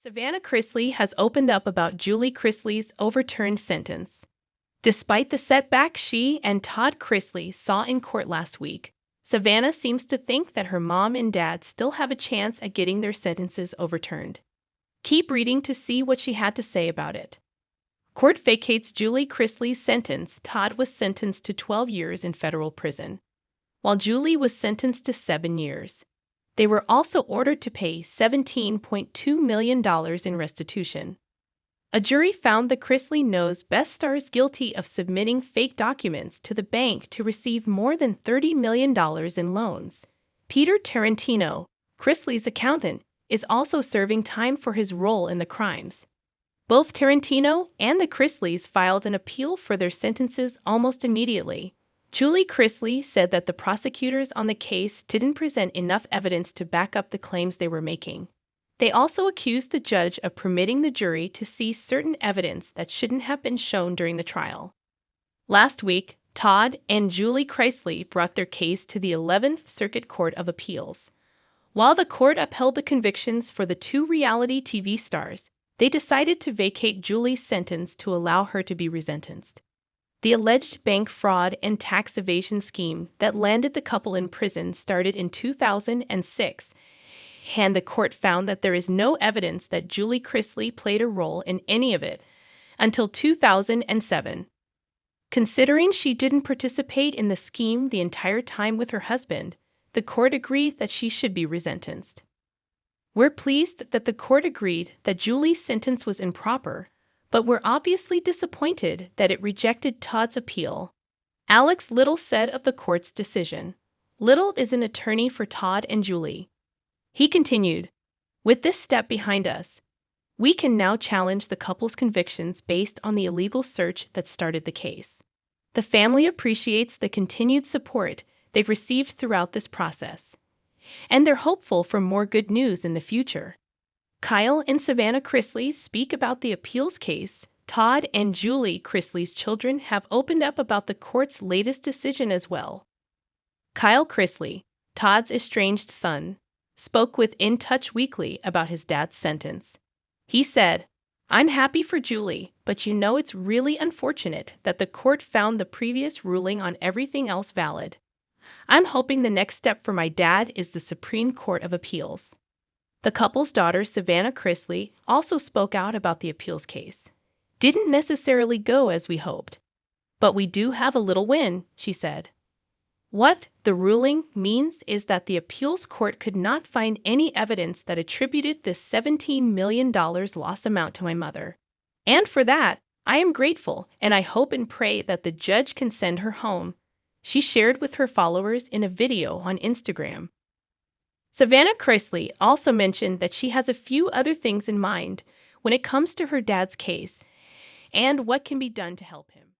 Savannah Chrisley has opened up about Julie Chrisley's overturned sentence. Despite the setback she and Todd Chrisley saw in court last week, Savannah seems to think that her mom and dad still have a chance at getting their sentences overturned. Keep reading to see what she had to say about it. Court vacates Julie Chrisley's sentence. Todd was sentenced to 12 years in federal prison, while Julie was sentenced to 7 years. They were also ordered to pay $17.2 million in restitution. A jury found the Chrisley Knows best stars guilty of submitting fake documents to the bank to receive more than $30 million in loans. Peter Tarantino, Chrisley's accountant, is also serving time for his role in the crimes. Both Tarantino and the Chrisleys filed an appeal for their sentences almost immediately. Julie Chrisley said that the prosecutors on the case didn't present enough evidence to back up the claims they were making. They also accused the judge of permitting the jury to see certain evidence that shouldn't have been shown during the trial. Last week, Todd and Julie Chrisley brought their case to the 11th Circuit Court of Appeals. While the court upheld the convictions for the two reality TV stars, they decided to vacate Julie's sentence to allow her to be resentenced. The alleged bank fraud and tax evasion scheme that landed the couple in prison started in 2006, and the court found that there is no evidence that Julie Chrisley played a role in any of it until 2007. Considering she didn't participate in the scheme the entire time with her husband, the court agreed that she should be resentenced. We're pleased that the court agreed that Julie's sentence was improper, but we're obviously disappointed that it rejected Todd's appeal. Alex Little said of the court's decision. Little is an attorney for Todd and Julie. He continued, "With this step behind us, we can now challenge the couple's convictions based on the illegal search that started the case. The family appreciates the continued support they've received throughout this process, and they're hopeful for more good news in the future." Kyle and Savannah Chrisley speak about the appeals case. Todd and Julie Chrisley's children have opened up about the court's latest decision as well. Kyle Chrisley, Todd's estranged son, spoke with In Touch Weekly about his dad's sentence. He said, "I'm happy for Julie, but it's really unfortunate that the court found the previous ruling on everything else valid. I'm hoping the next step for my dad is the Supreme Court of Appeals." The couple's daughter, Savannah Chrisley, also spoke out about the appeals case. "Didn't necessarily go as we hoped, but we do have a little win," she said. "What the ruling means is that the appeals court could not find any evidence that attributed this $17 million loss amount to my mother. And for that, I am grateful, and I hope and pray that the judge can send her home," she shared with her followers in a video on Instagram. Savannah Chrisley also mentioned that she has a few other things in mind when it comes to her dad's case and what can be done to help him.